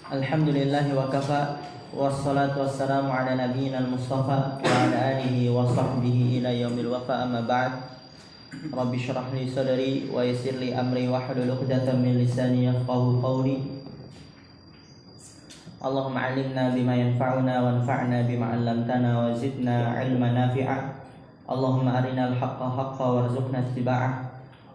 Alhamdulillahi wa kafa. Wassalatu wassalamu ala nabiyyina al-mustafa wa ala alihi wa sahbihi ila yaumil wafa, amma ba'd. Rabbi shrah li sadri wa yassir li amri wahlul 'uqdatam min lisani yafqahu qawli. Allahumma 'allimna bima yanfa'una wanfa'na bima 'allamtana wa zidna 'ilman nafi'a. Allahumma arinal haqqa haqqan warzuqna ittiba'ah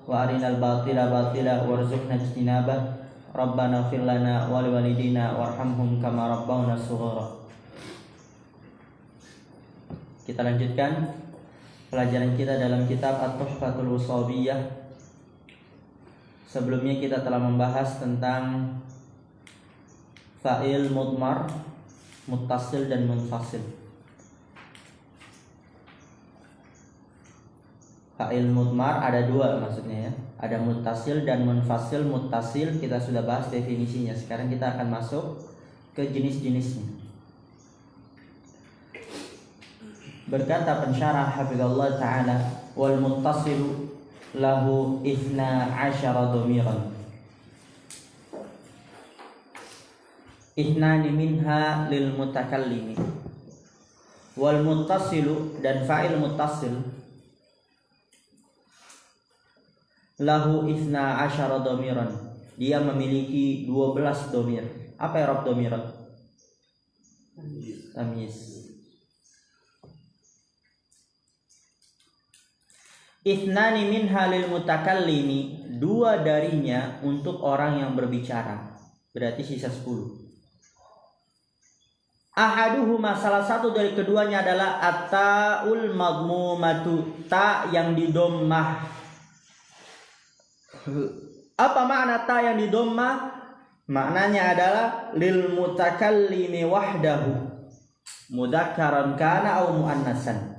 wa arinal batila batila warzuqna ijtinabah. Rabbana ighfir lana wa liwalidina warhamhum kama rabbawna shighara. Kita lanjutkan pelajaran kita dalam kitab At-Tuhfatul Washabiyah. Sebelumnya kita telah membahas tentang fa'il mudmar, muttasil dan munfasil. Fa'il mudmar ada dua maksudnya ya. Ada muttasil dan munfasil. Muttasil kita sudah bahas definisinya. Sekarang kita akan masuk ke jenis-jenisnya. Berkata pensyarah hafizallahu ta'ala, wal muttasilu lahu 12 dhamiran. Ithnani minha lil mutakallimi. Wal muttasilu dan fa'il muttasil lahu 12 dhamiran. Dia memiliki 12 dhamir. Apa i'rab dhamiran? Tamyiz. Ithnani minha lil mutakallimi, dua darinya untuk orang yang berbicara. Berarti sisa 10. Ahaduhuma, salah satu dari keduanya adalah at-ta'ul madmumatu, ta yang didommah. Apa makna ta yang didommah? Maknanya adalah lil mutakallimi wahdahu, mudzakkaran kana au muannasan.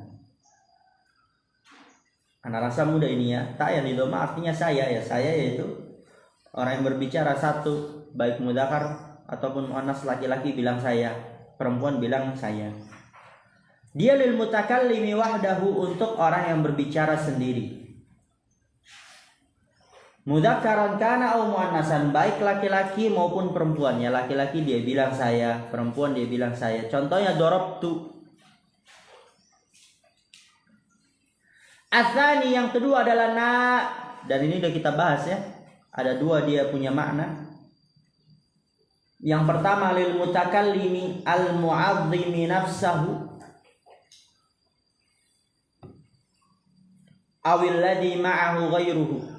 Anak rasa muda ini ya, ta yang didommah artinya saya ya, saya yaitu orang yang berbicara satu, baik mudzakkar ataupun muannas, laki-laki bilang saya, perempuan bilang saya. Dia lil mutakallimi wahdahu, untuk orang yang berbicara sendiri. Mudzakkaran kana au muannasan, baik laki-laki maupun perempuan. Ya, laki-laki dia bilang saya, perempuan dia bilang saya. Contohnya darabtu. Atsani, yang kedua adalah na, dan ini udah kita bahas ya. Ada dua dia punya makna. Yang pertama lil mutakallimi al mu'azzimi nafsahu awil ladzi ma'ahu ghairuhu.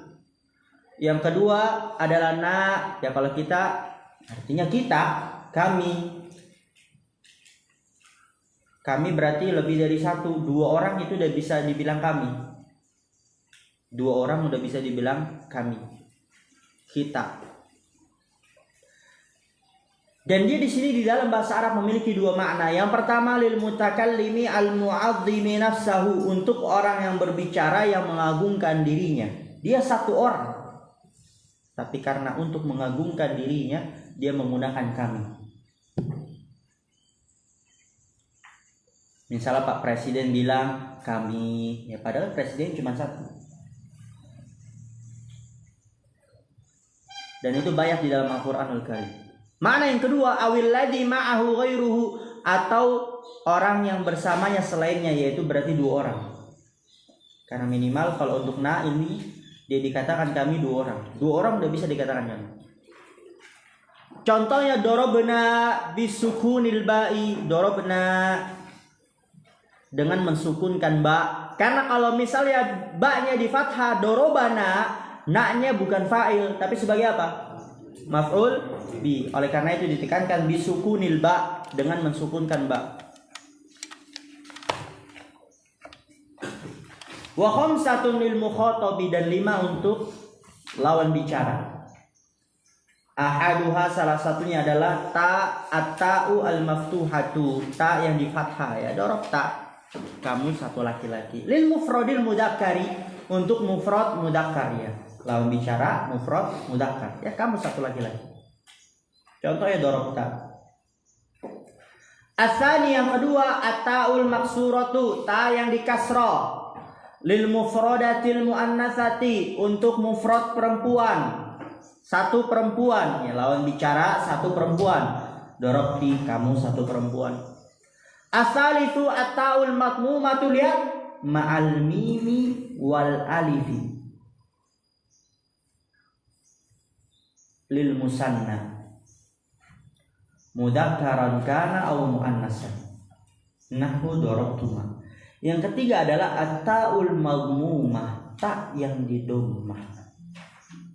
Yang kedua adalah na, ya kalau kita artinya kita, kami. Kami berarti lebih dari satu, dua orang itu udah bisa dibilang kami. Dua orang udah bisa dibilang kami, kita. Dan dia di sini di dalam bahasa Arab memiliki dua makna. Yang pertama lil mutakallimi al mu'azzimi nafsahu, untuk orang yang berbicara yang mengagungkan dirinya. Dia satu orang, tapi karena untuk mengagungkan dirinya dia menggunakan kami. Misalnya Pak Presiden bilang kami, ya padahal presiden cuma satu. Dan itu banyak di dalam Al-Qur'anul Karim. Makna yang kedua awil ladzi ma'ahu ghairuhu, atau orang yang bersamanya selainnya, yaitu berarti dua orang. Karena minimal kalau untuk na ini dia dikatakan kami dua orang. Dua orang udah bisa dikatakan kami. Contohnya dorobna bisukunil ba'i, dorobna dengan mensukunkan ba. Karena kalau misalnya ba-nya di fathah, dorobana, na-nya bukan fa'il tapi sebagai apa? Maf'ul bi. Oleh karena itu ditekankan bisukunil ba, dengan mensukunkan ba. Wa khamsatun lil mukhatabi, dan 5 untuk lawan bicara. Ahaduha, salah satunya adalah ta, at-ta'u al-maftuhatu, ta yang di fathah ya, darabta, kamu satu laki-laki. Lil mufradil mudzakkari, untuk mufrad mudzakkar ya, lawan bicara mufrad mudzakkar ya, kamu satu laki-laki. Contohnya darabta. Asani, yang kedua at-ta'ul maksuratu, ta yang di kasrah. Lil mufradatil muannasati, untuk mufrad perempuan. satu perempuan, ya lawan bicara satu perempuan. Dorobti, kamu satu perempuan. Asalisu at-ta'ul matmumatu lihat ma'al mimi wal alifi lil musanna mudakkaran kana aw muannasan nahwu dorobtuma. Yang ketiga adalah at-ta'ul madmumah, ta yang didommah,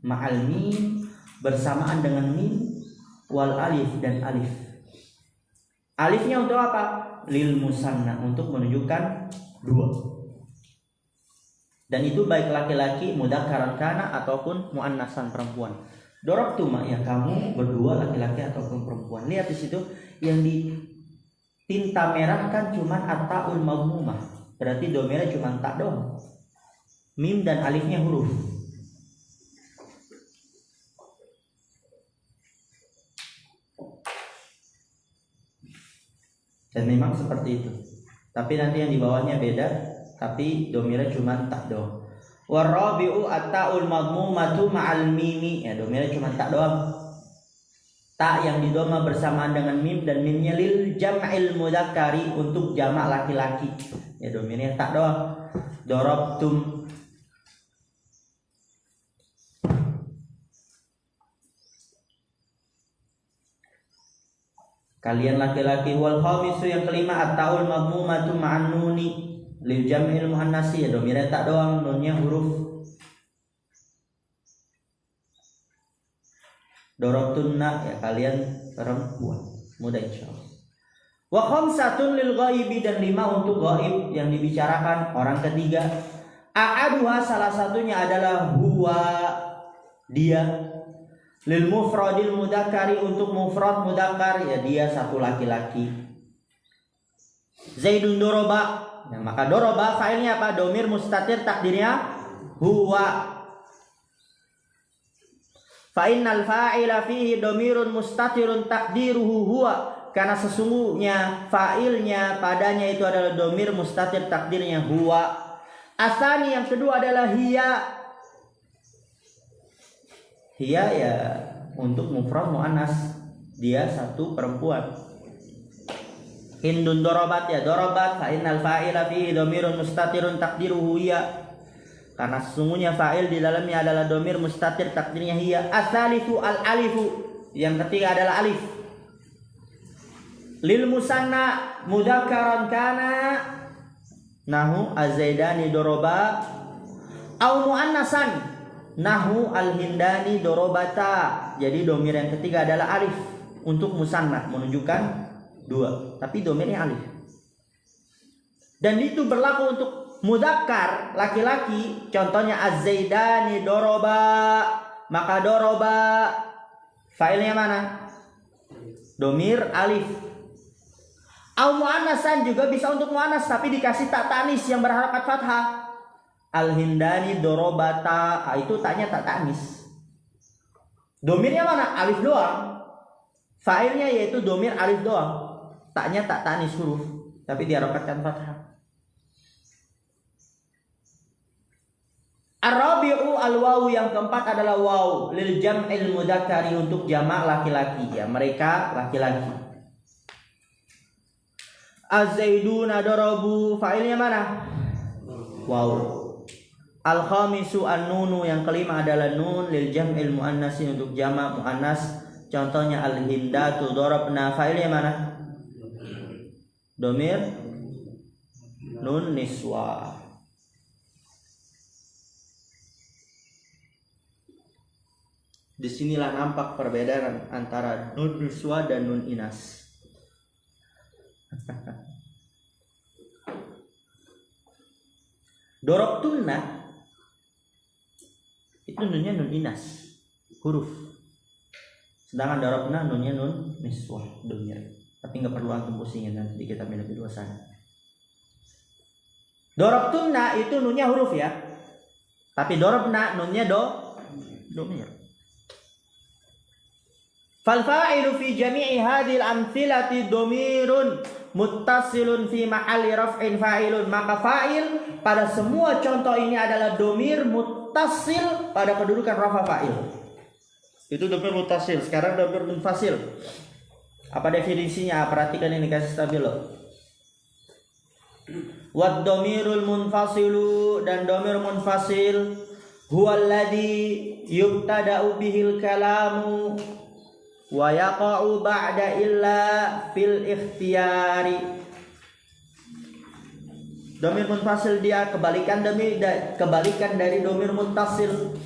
ma'al mim bersamaan dengan mim, wal alif dan alif. Alifnya untuk apa? Lil musanna, untuk menunjukkan dua. Dan itu baik laki-laki mudakkaran kana ataupun muannasan perempuan. Dorobtuma, ya kamu berdua laki-laki ataupun perempuan. Lihat di situ yang di tinta merah kan cuman at-ta'ul madmumah. Berarti domirnya cuma tak doang. Mim dan alifnya huruf. Dan memang seperti itu. Tapi nanti yang di bawahnya beda, tapi domirnya cuma tak doang. Warabi'u at-ta'ul madmumatu ma'al mimi, ya domirnya cuma tak doang. Tak yang didoma bersamaan dengan mim, dan mimnya lil jam'il mudzakkari, untuk jamak laki-laki. Ya domirnya tak doang. Dorobtum, kalian laki-laki. Wal khamisu, yang kelima at-ta'ul madmumatu ma'an nuni lil jam'il muannasi, ya domirnya tak doang, nunnya huruf. Dorobtunna, ya kalian perempuan. Mudah insyaallah. Wa khamsatun lil ghaibi, dan 5 untuk ghaib yang dibicarakan orang ketiga. A'aduha, salah satunya adalah huwa, dia. Lil mufradil mudzakkari, untuk mufrad mudzakkar, ya dia satu laki-laki. Zaidun doroba, ya, maka doroba failnya apa? Domir mustatir, takdirnya huwa. Fa innal fa'ila fihi domirun mustatirun takdiruhu huwa, karena sesungguhnya fa'ilnya padanya itu adalah domir mustatir, takdirnya huwa. Asani, yang kedua adalah hiya. Hiya ya untuk mufrad muannas, dia satu perempuan. Hindun dorobat, ya dorobat. Fa innal fa'ila fihi domirun mustatirun takdiruhu hiya, karena sesungguhnya fa'il di dalamnya adalah domir mustatir, takdirnya hiya. Asalifu al alifu, yang ketiga adalah alif. Lil musanna mudakkaran kana nahu az-zaidani doroba, au muannasan nahu al-hindani dorobata. Jadi domir yang ketiga adalah alif untuk musanna, menunjukkan dua, tapi domirnya alif. Dan itu berlaku untuk mudzakkar laki-laki. Contohnya az-zaidani doroba, maka doroba failnya mana? Domir alif. Au muannasan, juga bisa untuk muannas tapi dikasih tak tanis yang berharakat fathah. Al-hindani dorobata, itu taknya tak tanis. Domirnya mana? Alif doang. Failnya yaitu domir alif doang. Taknya tak tanis huruf, tapi diharapkan fathah. Ar-rabi'u al-wawu, yang keempat adalah waw lil jam'il mudzakkari, untuk jamak laki-laki, ya mereka laki-laki. Az-zaiduna darabu, fa'ilnya mana? Waw. Al-khamisu an-nunu, yang kelima adalah nun lil jam'il muannasi, untuk jamak muannas. Contohnya al-hindatu darabna, fa'ilnya mana? Domir nun niswa. Disinilah nampak perbedaan antara nun niswa dan nun inas. Dorobtunna itu nunnya nun inas, huruf. Sedangkan dorobna nunnya nun niswa, domir. Tapi nggak perlu antum pusingin, nanti kita ambil kedua sana. Dorobtunna itu nunnya huruf ya, tapi dorobna nunnya domir. Fal fa'ilu fi jami'i hadhil amthilati domirun muttasilun fi mahalli raf'in fa'ilun, maka fa'il pada semua contoh ini adalah domir muttasil pada kedudukan rafa fa'il. Itu domir muttasil. Sekarang domir munfasil. Apa definisinya? Perhatikan ini, kasih stabilo. Wad domirul munfasilu, dan domir munfasil huwallazi yubtada'u bihil kalamu wa yaqa'u ba'da illa fil ikhtiyari. Domir munfasil dia kebalikan dari domir muttasil.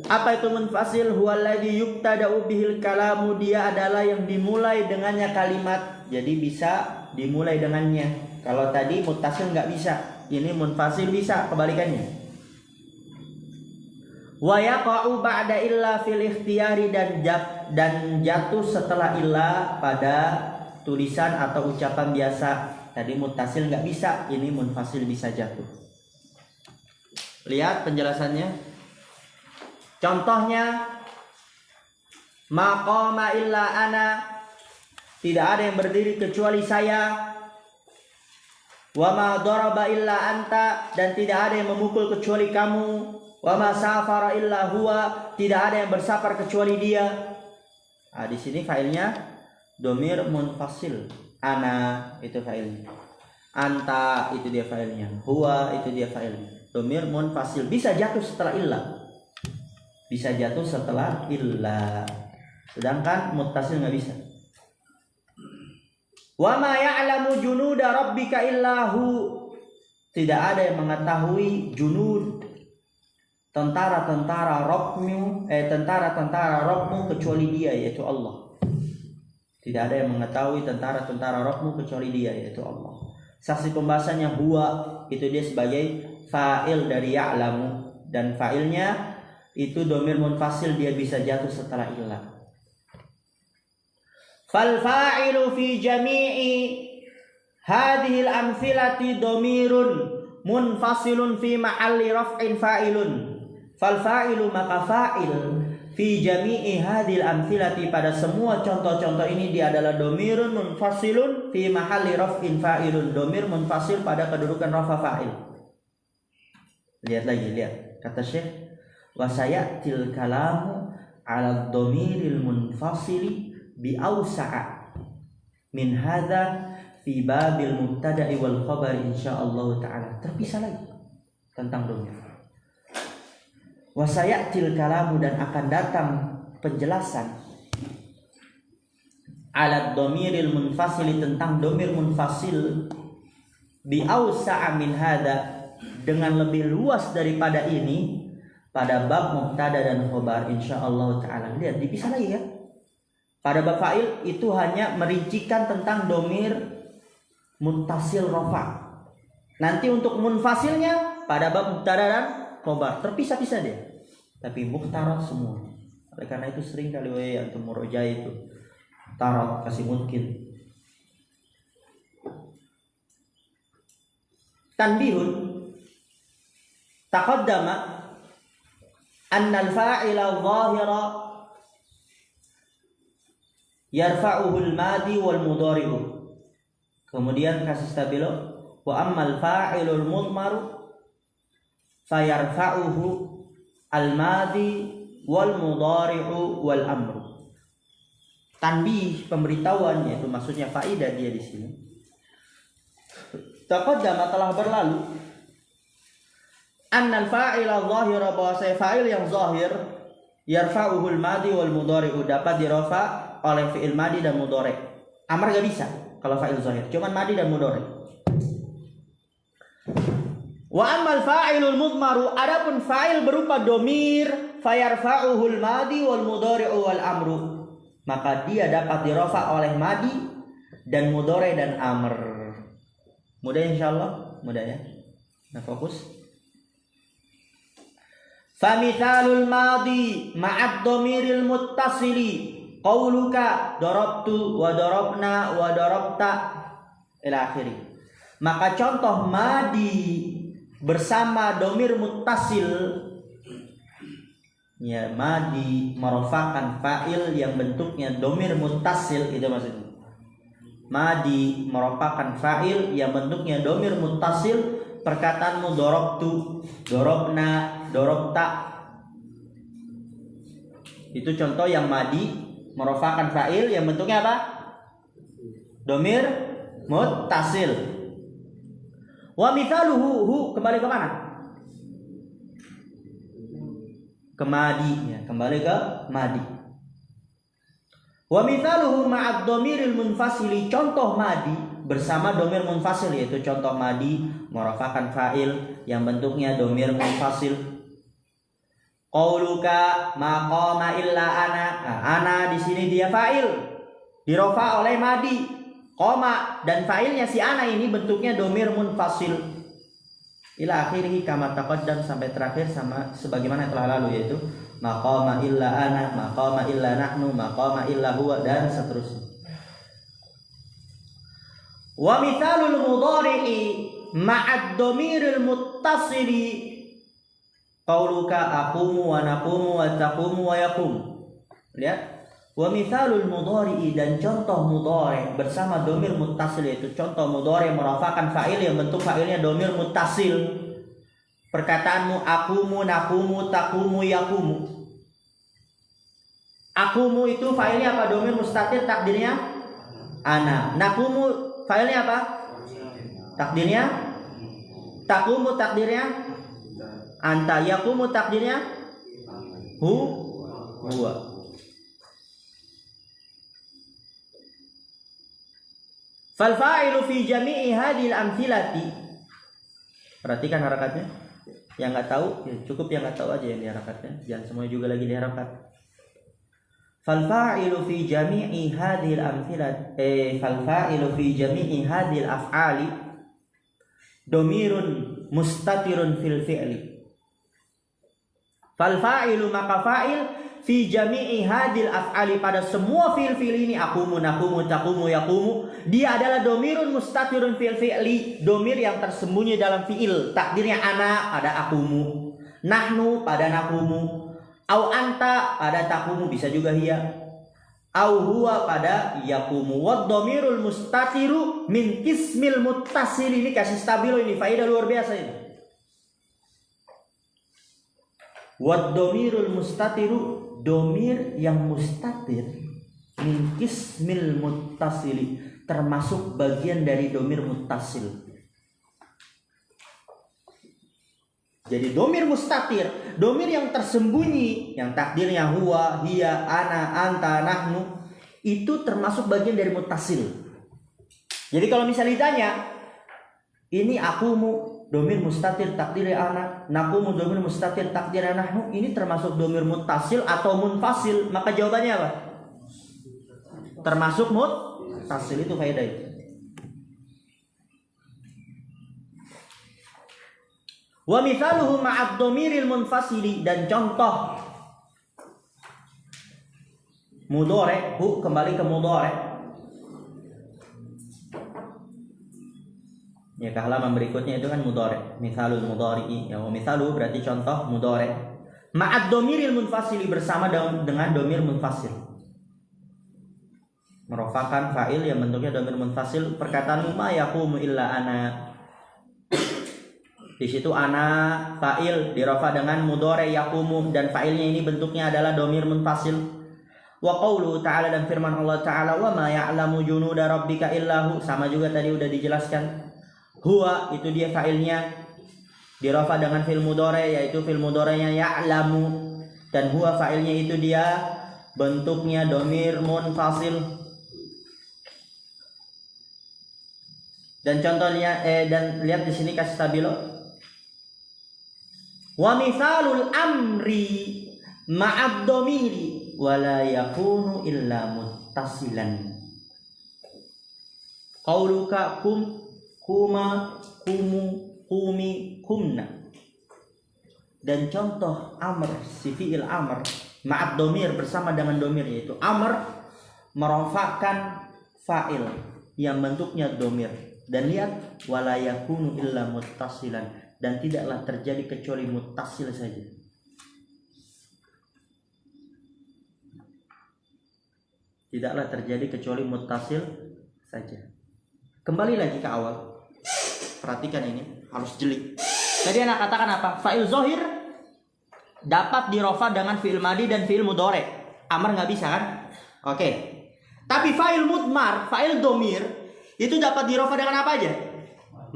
Apa itu munfasil? Huwallazi yubtada'u bihil kalamu, dia adalah yang dimulai dengannya kalimat. Jadi bisa dimulai dengannya. Kalau tadi muttasil nggak bisa, ini munfasil bisa, kebalikannya. Wa yaqa'u ba'da illa fil ikhtiyari, dan jatuh setelah illa pada tulisan atau ucapan biasa. Tadi muttasil nggak bisa, ini munfasil bisa jatuh. Lihat penjelasannya. Contohnya, maqama illa ana, tidak ada yang berdiri kecuali saya. Wa ma daraba illa anta, dan tidak ada yang memukul kecuali kamu. Wa ma safara illa huwa, tidak ada yang bersafar kecuali dia. Nah, di sini failnya domir munfasil. Ana itu failnya. Anta itu dia failnya. Huwa itu dia failnya. Domir munfasil bisa jatuh setelah illa. Bisa jatuh setelah illa. Sedangkan muttasil nggak bisa. Wa ma ya'lamu junuda rabbika illahu, tidak ada yang mengetahui junud, tentara-tentara Rabbmu, tentara-tentara Rabbmu kecuali dia, yaitu Allah. Tidak ada yang mengetahui tentara-tentara Rabbmu kecuali dia, yaitu Allah. Saksi pembahasannya huwa, itu dia sebagai fa'il dari ya'lamu, dan fa'ilnya itu domir munfasil, dia bisa jatuh setelah illah. Fal fa'ilu fi jami'i hadhil amthilati domirun munfasilun fi mahalli raf'in fa'ilun. Fal fa'ilu, maka fa'il fi jami'i hadhil amthilati, pada semua contoh-contoh ini dia adalah domirun munfasilun fi mahalli raf'in fa'ilun. Domir munfasil pada kedudukan rafa fa'il. Lihat lagi, lihat kata Syekh, wa sayatil kalamu ala domiril munfasili bi awsa'a min hadza fi babil mubtada'i wal khabar insyaallah taala. Terpisah lagi tentang domir. Wa sayatil kalamu, dan akan datang penjelasan ala domiril munfasili, tentang domir munfasil, bi awsa'a min hadza, dengan lebih luas daripada ini, pada bab mubtada dan khabar insyaallah taala. Lihat, dipisah lagi ya. Pada bab fa'il itu hanya merincikan tentang domir muttasil rafa. Nanti untuk munfasilnya pada bab mubtada dan khabar, terpisah-pisah deh. Tapi mukhtarat semua. Oleh karena itu sering kali antum murojaah itu tarat kasih mungkin. Tanbihun, taqaddama anna al-fa'ila adh-dhahira yarfa'uhu al-madi wal mudhari'u. Kemudian kasih stabilo, wa ammal fa'ilul mudmaru fayarfa'uhu al-madi wal mudhari'u wal amru. Tanbih, pemberitahuan, yaitu maksudnya faidah dia di sini. Taqaddama, telah berlalu, annal fa'ila dhahira, bahwa fa'il yang zahir, yarfa'uhu al-madi wal mudhari'u, dapat dirafa oleh fi'il madi dan mudhari'. Amar gak bisa kalau fa'il zahir, cuman madi dan mudhari'. Wa ammal fa'ilul mudmaru, adapun fa'il berupa domir, fayarfa'uhul madi wal mudhari'u wal amru, maka dia dapat dirafa oleh madi dan mudhari' dan amr. Mudah insyaallah, mudah ya. Nah, fokus. Famithalul madi ma'ad domiril muttasili qauluka darabtu wa darabna wa darabta ila akhiri. Maka contoh madi bersama domir muttasil, ya, madi merofakan fa'il yang bentuknya domir muttasil, itu maksudnya. Madi merofakan fa'il yang bentuknya domir muttasil, perkataanmu darabtu, darabna, darabta. Itu contoh yang madi merofakan fa'il yang bentuknya apa? Domir muttasil. Wa mithaluhu, hu kembali ke mana? Ke madi ya, kembali ke madi. Wa mithaluhu ma'ad domiril munfasili, contoh madi bersama domir munfasil, yaitu contoh madi merofakan fa'il yang bentuknya domir munfasil. Qauluka ma qama illa ana. Nah, ana di sini dia fa'il, dirofa oleh madi. Qama dan fa'ilnya si ana ini bentuknya domir munfasil. Ila akhirih kama taqaddam, sampai terakhir sama sebagaimana telah lalu, yaitu ma qama illa ana, ma qama illa nahnu, ma qama illa huwa, dan seterusnya. Wa mithalul mudhari'i ma'ad domiril muttasili qauluka aqumu wa naqumu wa taqumu wa yaqum. Lihat, wa mithalul mudhari'i, dan contoh mudhari bersama domir muttasil, yaitu contoh mudhari merofakan fa'il yang bentuk fa'ilnya domir muttasil. Perkataanmu aqumu, naqumu, taqumu, yaqumu. Aqumu itu fa'ilnya apa? Domir mustatir, takdirnya ana. Naqumu fa'ilnya apa? Takdirnya taqumu, takdirnya anta. Yaqumu takdirnya huwa. Fal fa'ilu fi jami'i hadhil amthilati. Perhatikan harakatnya. Yang nggak tahu ya cukup yang nggak tahu aja yang diharakatnya, jangan semua juga lagi diharakat. Fal fa'ilu fi jami'i hadhil amthilati fal fa'ilu fi jami'i hadhil af'ali domirun mustatirun fil fi'li. Fal fa'ilu, maka fa'il fi jami'i hadil af'ali, pada semua fi'il ini, aqumu, naqumu, taqumu, yaqumu, dia adalah domirun mustatirun fil fi'li, domir yang tersembunyi dalam fi'il. Takdirnya ana pada aqumu, nahnu pada naqumu, au anta pada taqumu, bisa juga hiya, au huwa pada yaqumu. Wad domirul mustatiru min kismil muttasil, ini kasih stabilo, ini faedah luar biasa ini. Wad domirul mustatiru, domir yang mustatir, min kismil muttasili, termasuk bagian dari domir muttasil. Jadi domir mustatir, domir yang tersembunyi, yang takdirnya huwa, hiya, ana, anta, nahnu, itu termasuk bagian dari muttasil. Jadi kalau misalnya ditanya, ini akumu, domir mustatir takdir ana, naqumu domir mustatir takdir nahnu, ini termasuk domir muttasil atau munfasil? Maka jawabannya apa? Termasuk muttasil, itu faedah itu. Wa mithaluhu ma'ad domiril munfasili, dan contoh mudhari, kembali ke mudhari. Ya, ke halaman berikutnya itu kan mudhari, mithalul mudhari'i. Ya, mithalu berarti contoh mudhari. Ma'ad domiril munfasili, bersama dengan domir munfasil. Merofakan fa'il yang bentuknya domir munfasil. Perkataan ma yaqumu illa ana. Di situ ana fa'il dirofa dengan mudhari yaqumu, dan fa'ilnya ini bentuknya adalah domir munfasil. Wa qauluhu ta'ala, dan firman Allah Ta'ala, wa ma ya'lamu junuda rabbika illahu, sama juga tadi udah dijelaskan. Huwa itu dia fa'ilnya dirofa dengan fil mudhari, yaitu fil mudhari'nya ya'lamu, dan huwa fa'ilnya itu dia bentuknya domir munfasil. Dan contohnya dan lihat di sini kasih stabilo. Wa mithalul amri ma'ad domiri wala yakunu illa muttasilan. Qauluka kum, kuma, kumu, kumi, kumna. Dan contoh amr, si fi'il amr ma'ad domir, bersama dengan domir, yaitu amr merofakan fa'il yang bentuknya domir. Dan lihat, wala yakunu illa muttasilan, dan tidaklah terjadi kecuali muttasil saja. Tidaklah terjadi kecuali muttasil saja. Kembali lagi ke awal. Perhatikan ini, harus jeli. Tadi anak katakan apa? Fa'il zohir dapat dirofa dengan fi'il madi dan fi'il mudhari. amar nggak bisa kan? Oke. Tapi fa'il mudmar, fa'il domir itu dapat dirofa dengan apa aja?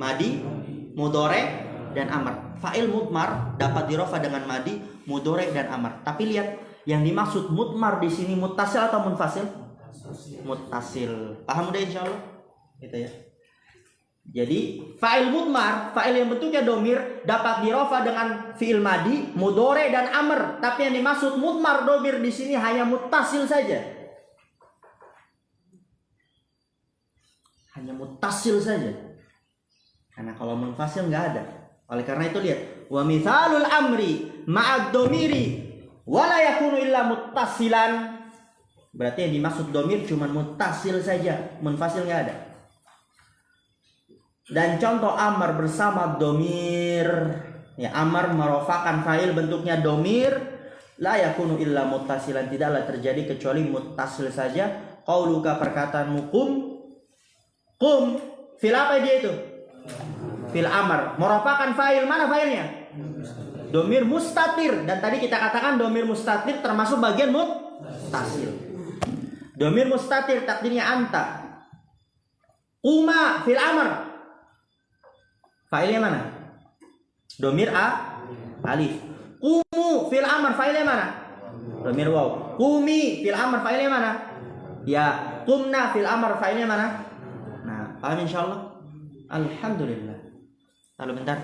Madi, mudore, dan amar. Fa'il mudmar dapat dirofa dengan madi, mudore, dan amar. Tapi lihat, yang dimaksud mudmar di sini muttasil atau munfasil? Muttasil. Paham udah insyaallah? Gitu ya. Jadi fa'il mudmar, fa'il yang bentuknya domir dapat dirofa dengan fi'il madi, mudore, dan amr. Tapi yang dimaksud mudmar domir di sini hanya muttasil saja. Hanya muttasil saja. Karena kalau munfasil nggak ada. Oleh karena itu lihat, wa mithalul amri ma'ad domiri wala yakunu illa muttasilan. Berarti yang dimaksud domir cuma muttasil saja, munfasil nggak ada. Dan contoh amar bersama domir, ya amar merofakan fa'il bentuknya domir, la yakunu illa muttasilan, tidaklah terjadi kecuali muttasil saja. Qauluka perkataanmu kum fil apa dia itu? Fil amar merofakan fa'il, mana fa'ilnya? Domir mustatir, dan tadi kita katakan domir mustatir termasuk bagian muttasil. Domir mustatir takdirnya anta. Uma fil amar, fa'ilnya mana? Domir alif. Kumu fil amr fa'ilnya mana? Domir waw. Kumi fil amr fa'ilnya mana? Ya, kumna fil amr fa'ilnya mana? Nah, paham insyaallah? Alhamdulillah. Lalu bentar,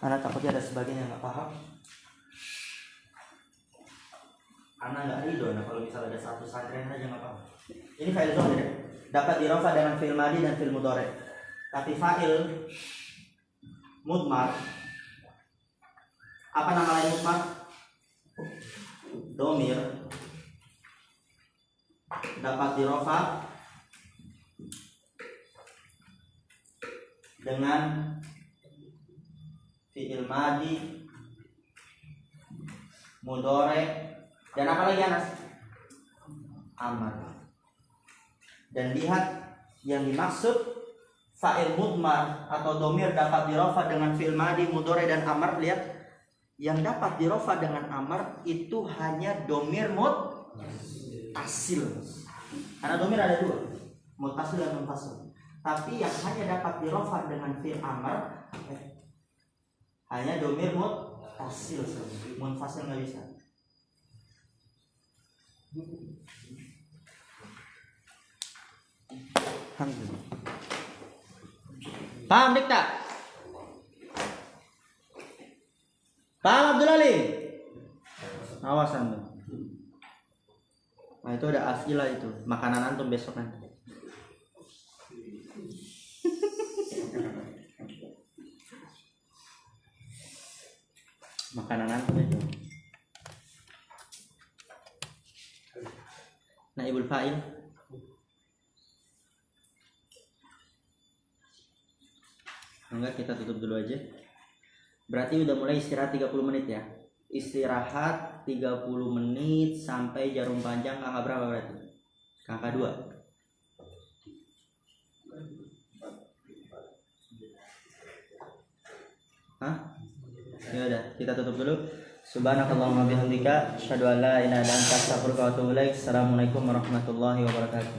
anak takutnya ada sebagian yang nggak paham. Anak nggak ridho, nah kalau misalnya ada satu santren aja nggak paham. Ini fa'il domir, dapat dirofa dengan fi'il madi dan fi'il mudhari. Tapi fa'il mudmar, apa nama lain mudmar? Domir, dapat dirofa dengan fi'il madi, mudhari, dan apa lagi Anas? Amar. Dan lihat yang dimaksud fa'il mudmar atau domir dapat dirofa dengan fi'il madi, mudhari, dan amar. Lihat, yang dapat dirofa dengan amar itu hanya domir muttasil. Karena domir ada dua, muttasil dan munfasil. Tapi yang hanya dapat dirofa dengan fi'il amar hanya domir muttasil saja. Munfasil nggak bisa. Alhamdulillah. Paham dik tak? Paham Abdul Alim? Awas antum. Nah itu ada asila itu, makanan antum besok nanti. Makanan antum itu. Naibul fa'il. Enggak, kita tutup dulu aja. Berarti udah mulai istirahat 30 menit ya. Istirahat 30 menit sampai jarum panjang angka berapa berarti? Angka 2. Hah? Ya udah, kita tutup dulu. Subhanakallahumma bihamdika asyhadu an la ilaha illa anta astaghfiruka wa atubu ilaik. Assalamualaikum warahmatullahi wabarakatuh.